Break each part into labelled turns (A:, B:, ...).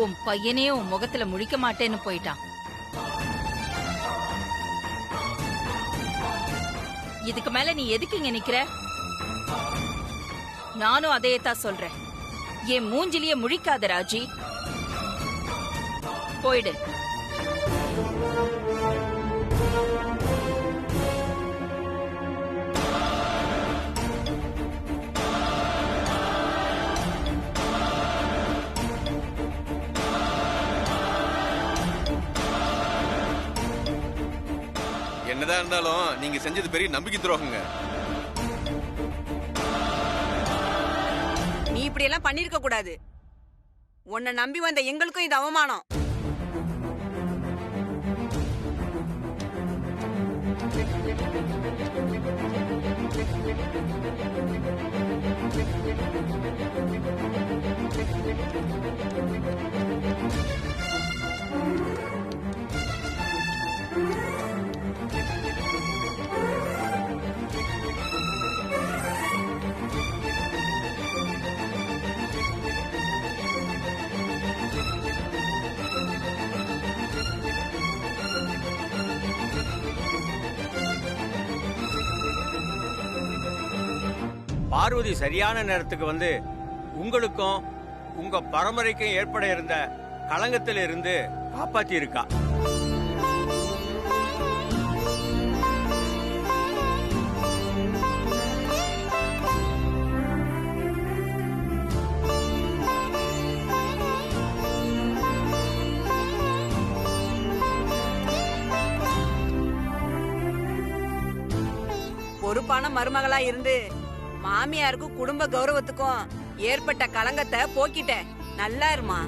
A: உன் பையனே உன் முகத்துல முழிக்க மாட்டேன்னு போயிட்டான். இதுக்கு மேல நீ எதுக்கு இங்க நிக்கிற? நானும் அதையத்தான் சொல்றேன். என் மூஞ்சிலேயே முழிக்காத ராஜி, போயிடு.
B: என்னதான் இருந்தாலும் நீங்க செஞ்சது பெரிய நம்பிக்கை துரோகங்க.
C: நீ இப்படி எல்லாம் பண்ணிருக்க கூடாது. உன்னை நம்பி வந்த எங்களுக்கும் இது அவமானம்.
D: பார்வதி சரியான நேரத்துக்கு வந்து உங்களுக்கும் உங்க பரம்பரைக்கும் ஏற்பட இருந்த களங்கத்தில் இருந்து காப்பாத்தி இருக்கா.
C: பொறுப்பான மருமகளா இருந்து மாமியாருக்கும் குடும்ப கௌரவத்துக்கும் ஏற்பட்ட களங்கத்தை போக்கிட்ட. நல்லா இருமா.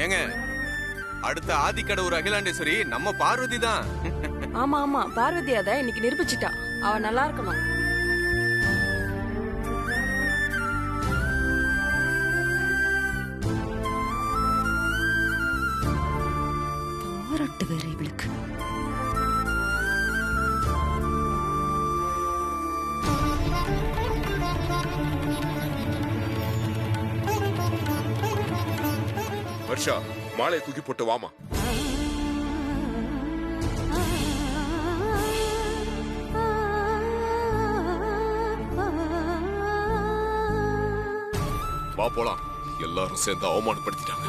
B: ஏங்க, அடுத்த ஆதிக்கடவுர் அகிலாண்டேஸ்வரி நம்ம பார்வதி தான்.
E: ஆமா ஆமா, பார்வதி அத இன்னைக்கு நிரூபிச்சிட்டா. அவ நல்லா இருக்கணும்.
F: பாராட்டு வேற இவளுக்கு.
G: வர்ஷா, மாலையை தூக்கி போட்டு வாமா. வா போலாம். எல்லாரும் சேர்ந்து அவமானப்படுத்திட்டாங்க.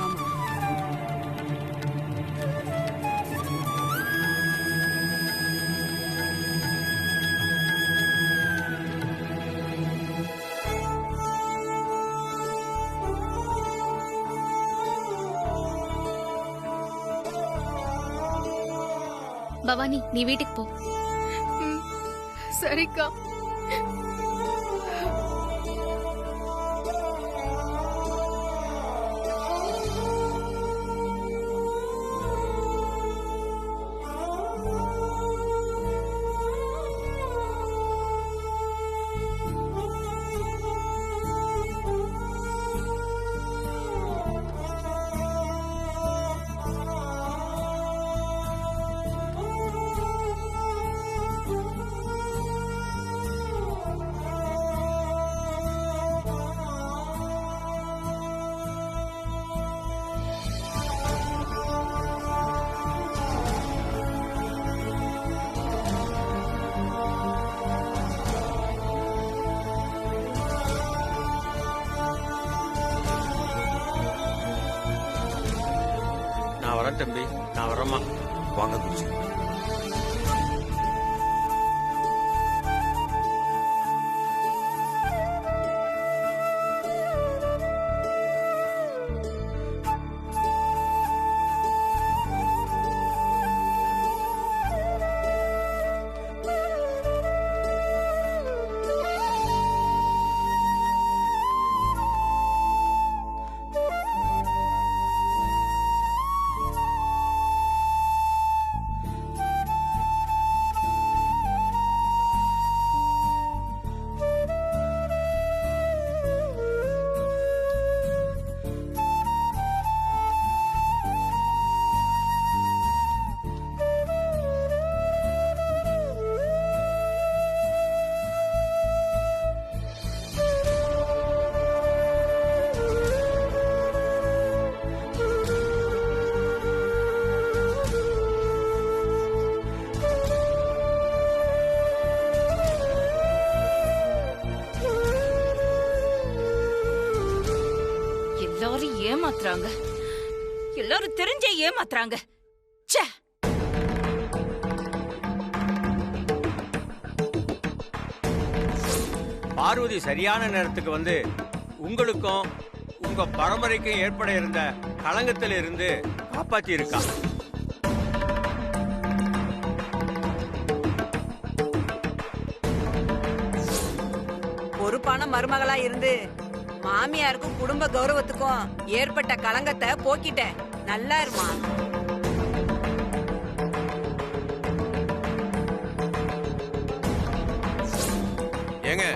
F: பவானி, நீ வீட்டுக்கு போ.
E: சரிக்கா.
D: நான் வரேன் தம்பி, நான் வரேம்மா.
G: வாங்க குருஜி.
A: எல்லாரும் ஏமாத்துறாங்க, எல்லாரும் தெரிஞ்சே ஏமாத்துறாங்க. ச்சே.
D: பார்வதி சரியான நேரத்துக்கு வந்து உங்களுக்கும் உங்க பரம்பரைக்கும் ஏற்பட இருந்த களங்கத்தில் இருந்து காப்பாத்தி இருக்கா.
C: பொறுப்பான மருமகளா இருந்து மாமியாருக்கும் குடும்ப கௌரவத்துக்கும் ஏற்பட்ட களங்கத்தை போக்கிட்ட. நல்லா இருமா.
B: ஏங்க,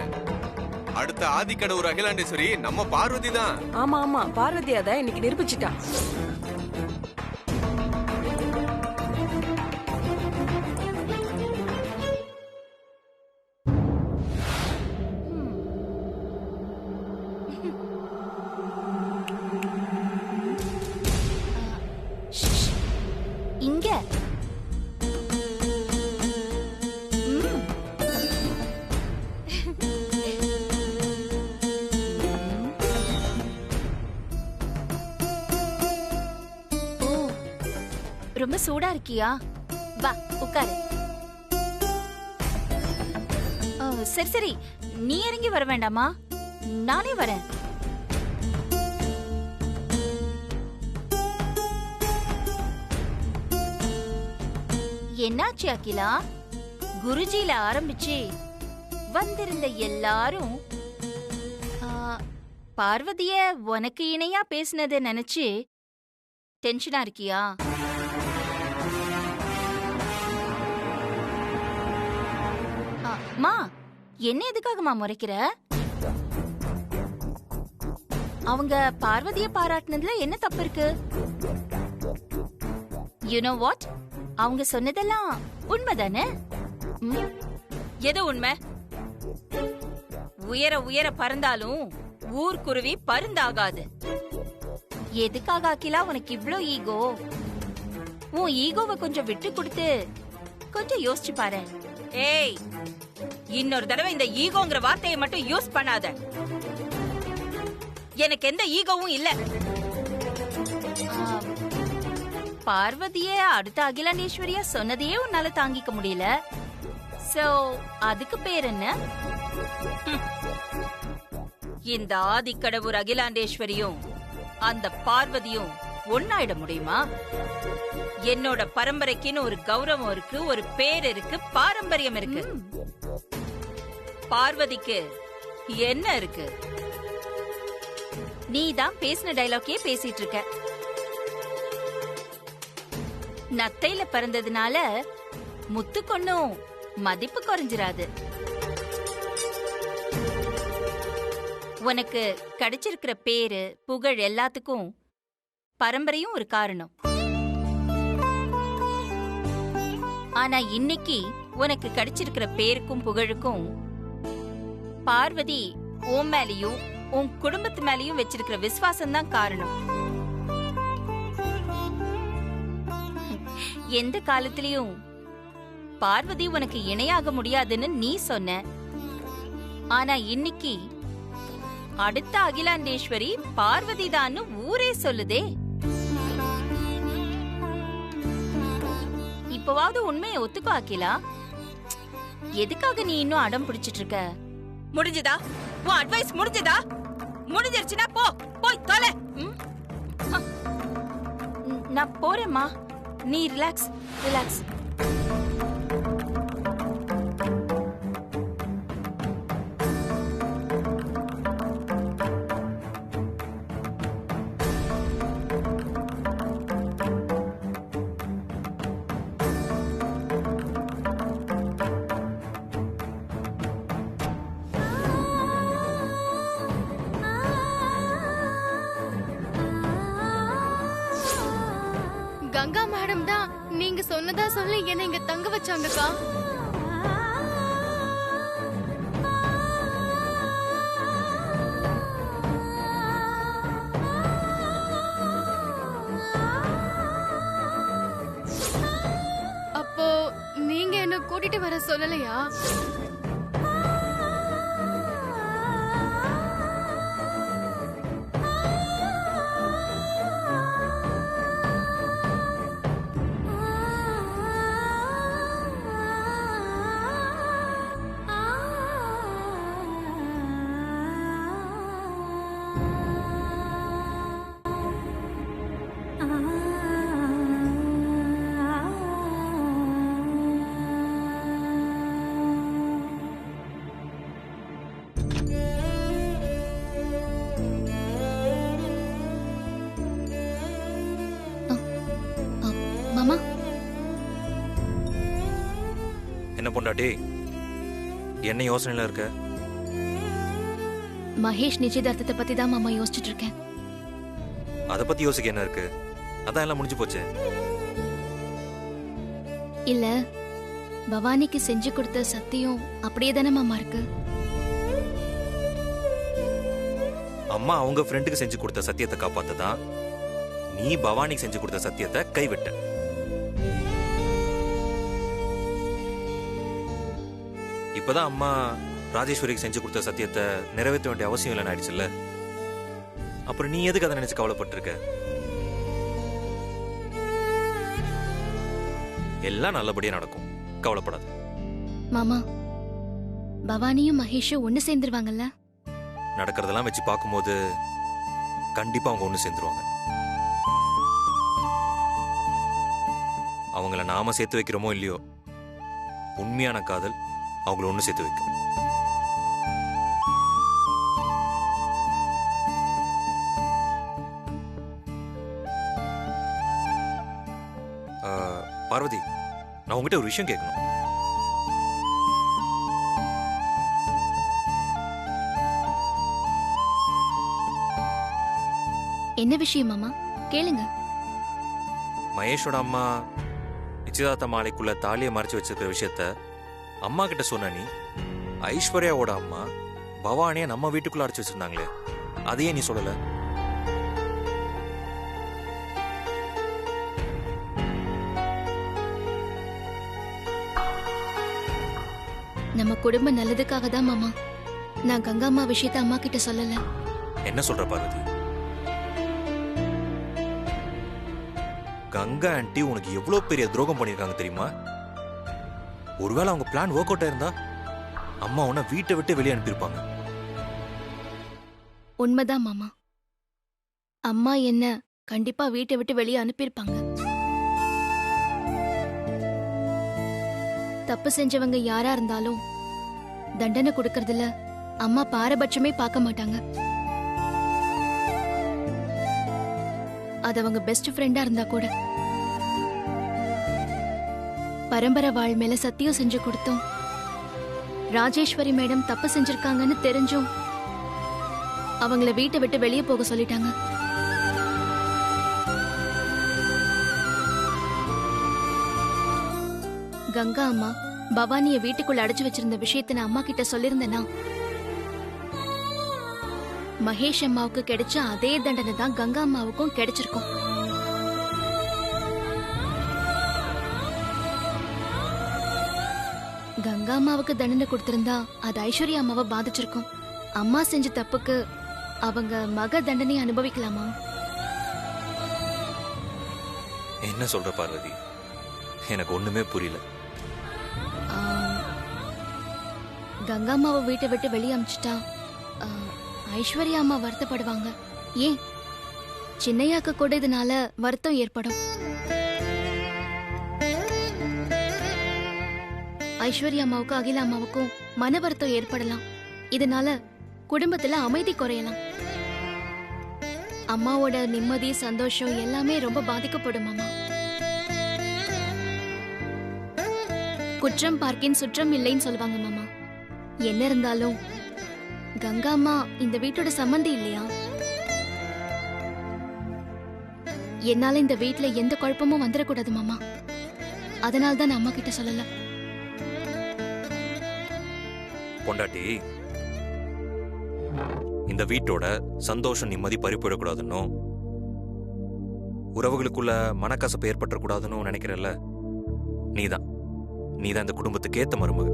B: அடுத்த ஆதிக்கடவுர் அகிலாண்டேஸ்வரி நம்ம பார்வதி தான்.
E: ஆமா ஆமா, பார்வதி அத இன்னைக்கு நிரூபிச்சிட்டா.
F: இங்க ரொம்ப சூடா இருக்கியா? வா உட்காரு. சரி சரி, நீ இறங்கி வர வேண்டாமா? நானே வரேன். என்னாச்சு அகிலா? குருஜில ஆரம்பிச்சு வந்திருந்த எல்லாரும் பார்வதிய உனக்கு இணையா பேசினதை நினைச்சு டென்ஷனா இருக்கியா? மா, என்ன எதுக்காகமா முறைக்கிற? அவங்க பார்வதிய பாராட்டினதுல என்ன தப்பு இருக்கு? யூ நோ வாட், அவங்க சொன்னதெல்லாம் உண்மைதானே?
A: எது உண்மை? உயர உயர பறந்தாலும் ஊர்க்குருவி பருந்தாகாது.
F: எதுக்காக அகிலா உனக்கு இவ்ளோ ஈகோ? உன் ஈகோவை கொஞ்சம் விட்டு கொடுத்து கொஞ்சம் யோசிச்சு பாரு.
A: ஏய், இன்னொரு தடவை இந்த ஈகோங்கிற வார்த்தையை மட்டும் யூஸ் பண்ணாத. எனக்கு எந்த ஈகோவும் இல்ல.
F: பார்வதியே அடுத்த அகிலாண்டேஸ்வரியா சொன்னதையே உன்னால தாங்கிக்க முடியல. சோ அதுக்கு பேர் என்ன?
A: இந்த ஆதிக்கடவுர் அகிலாண்டேஸ்வரியும் அந்த பார்வதியும் ஒன்னாயிட முடியுமா? என்னோட பரம்பரைக்குன்னு ஒரு கௌரவம் இருக்கு, ஒரு பேர் இருக்கு, பாரம்பரியம் இருக்கு. பார்வதிக்கு என்ன இருக்கு?
F: நீ தான் பேசின டைலாக்கே பேசிட்டு இருக்க. நத்தையில பிறந்ததுனால முத்துக்கொன்னும் மதிப்பு குறைஞ்சிராது. உனக்கு கிடைச்சிருக்கிற பேரு புகழ் எல்லாத்துக்கும் பரம்பரையும் ஒரு காரணம். ஆனா இன்னைக்கு உனக்கு கிடைச்சிருக்கிற பேருக்கும் புகழுக்கும் பார்வதி உன் மேலையும் உன் குடும்பத்து மேலையும் வச்சிருக்கிற விசுவாசம் தான் காரணம். எந்த காலத்திலயும் பார்வதி உனக்கு இணையாக முடியாதுன்னு நீ சொன்ன. ஆனா இன்னைக்கு அடுத்த அகிலாண்டேஸ்வரி பார்வதி தான் ஊரே சொல்லுதே. இப்பவாவது உண்மையை ஒத்துக்கோ அகிலா. எதுக்காக நீ இன்னும் அடம் பிடிச்சிட்டு இருக்க?
A: முடிஞ்சதா? உன் அட்வைஸ் முடிஞ்சதா? முடிஞ்சிருச்சுன்னா போ, போய் தொலை.
F: நான் போறேம்மா, நீ ரிலாக்ஸ் ரிலாக்ஸ்.
H: கங்கா மேடம் தான் நீங்க சொன்னதா சொல்லி என்ன இங்க தங்க வச்சாங்கக்கா. அப்போ நீங்க என்ன கூட்டிட்டு வர சொல்லலையா?
I: பொண்டாட்டி என்ன யோசனையில இருக்க?
H: மகேஷ் நிச்சயதார்த்தத்தை பத்தி தான் மாமா யோசிச்சுட்டு இருக்கேன்.
I: அதை பத்தி யோசிக்க என்ன இருக்கு? அதான் எல்லாம் முடிஞ்சு போச்சு.
H: இல்ல, பவானிக்கு செஞ்சு கொடுத்த சத்தியம் அப்படியே தானே மாமா இருக்கு.
I: அம்மா அவங்க ஃப்ரெண்டுக்கு செஞ்சு கொடுத்த சத்தியத்தை காப்பாத்ததான் நீ பவானிக்கு செஞ்சு கொடுத்த சத்தியத்தை கைவிட்ட. இப்பதான் அம்மா ராஜேஸ்வரிக்கு செஞ்சு கொடுத்த சத்தியத்தை நிறைவேற்ற வேண்டிய அவசியம் இல்லைன்னு ஆயிடுச்சுல்ல. அப்புறம் நீ எதுக்கு அதை நினைச்சு கவலைப்பட்டிருக்க? எல்லாம் நல்லபடியா நடக்கும், கவலைப்படாது.
H: மாமா, பவானியும் மகேஷும் ஒண்ணு சேர்ந்துருவாங்கல்ல?
I: நடக்கிறதெல்லாம் வச்சு பார்க்கும்போது கண்டிப்பா அவங்க ஒண்ணு சேர்ந்துருவாங்க. அவங்கள நாம சேர்த்து வைக்கிறோமோ இல்லையோ, உண்மையான காதல் அவங்கள ஒண்ணு சேர்த்து வைக்கும். பார்வதி, நான் உங்ககிட்ட ஒரு விஷயம் கேட்கணும்.
H: என்ன விஷயம் மாமா? கேளுங்க.
I: மகேஷோட அம்மா நிச்சயதார்த்த மாலைக்குள்ள தாலியை மறைச்சு வச்சிருக்கிற விஷயத்த அம்மா கிட்ட சொன்ன நீ, ஐஸ்வர்யாவோட அம்மா பவானியை நம்ம வீட்டுக்குள்ள அடைச்சு வச்சிருந்தாங்களே, அதையே நீ சொல்லல?
H: நம்ம குடும்ப நல்லதுக்காக தான் மாமா நான் கங்கா அம்மா விஷயத்த அம்மா கிட்ட சொல்லல.
I: என்ன சொல்ற பார்வதி? கங்கா ஆண்டி உனக்கு எவ்வளவு பெரிய துரோகம் பண்ணிருக்காங்க தெரியுமா? ஒருவேளை அவங்க பிளான் ஒர்க் அவுட் ஆயிருந்தா அம்மா உன்னை வீட்டை விட்டு வெளியே அனுப்பியிருப்பாங்க.
H: உண்மைதான் மாமா, அம்மா என்ன கண்டிப்பா வீட்டை விட்டு வெளியே அனுப்பியிருப்பாங்க. தப்பு செஞ்சவங்க யாரா இருந்தாலும் தண்டனை கொடுக்கறதுல அம்மா பாரபட்சமே பார்க்க மாட்டாங்க. அது அவங்க பெஸ்ட் ஃப்ரெண்டா இருந்தா கூட. பரம்பரை வாழ் மேல சத்தியம் செஞ்சு கொடுத்தோம். ராஜேஸ்வரி மேடம் தப்பு செஞ்சிருக்காங்கன்னு தெரிஞ்சும் அவங்கள வீட்டை விட்டு வெளியே போக சொல்லிட்டாங்க. கங்கா அம்மா பவானிய வீட்டுக்குள்ள அடைச்சு வச்சிருந்த விஷயத்தை நான் அம்மா கிட்ட சொல்லிருந்தேனா, மகேஷ் அம்மாவுக்கு கிடைச்ச அதே தண்டனை தான் கங்கா அம்மாவுக்கும் கிடைச்சிருக்கும். கங்கா அம்மாவுக்கு தண்டனை கொடுத்திருந்தா அது ஐஸ்வர்யா அம்மாவை பாதிச்சிருக்கும். அம்மா செஞ்ச தப்புக்கு அவங்க மக தண்டனை அனுபவிக்கலாமா?
I: என்ன சொல்ற பார்வதி? எனக்கு ஒண்ணுமே புரியல.
H: கங்கா அம்மாவை வீட்டை விட்டு வெளியே அமிச்சிட்டா ஐஸ்வர்யா அம்மா வருத்தப்படுவாங்க. ஏன் சின்னையாக்கு கூட இதனால வருத்தம் ஏற்படும். ஐஸ்வர்யா அம்மாவுக்கும் அகிலா அம்மாவுக்கும் மன வருத்தம் ஏற்படலாம். இதனால குடும்பத்துல அமைதி குறையலாம். அம்மாவோட நிம்மதி சந்தோஷம் எல்லாமே ரொம்ப பாதிக்கப்படும். மாமா, குற்றம் பார்க்கின் சுற்றம் இல்லைன்னு சொல்லுவாங்க மாமா. என்ன இருந்தாலும் கங்கா அம்மா இந்த வீட்டோட சம்பந்தி இல்லையா? என்னால இந்த வீட்டுல எந்த குழப்பமும் வந்துடக்கூடாது மாமா. அதனால தான் நான் அம்மா கிட்ட சொல்லல.
I: பொண்டாட்டி, இந்த வீட்டோட சந்தோஷம் நிம்மதி பறிப்போயிடக்கூடாதுன்னு, உறவுகளுக்குள்ள மனக்கசப்பு ஏற்பட்டக்கூடாதுன்னு நினைக்கிறல்ல, நீதான் இந்த குடும்பத்துக்கு ஏத்த மருமக.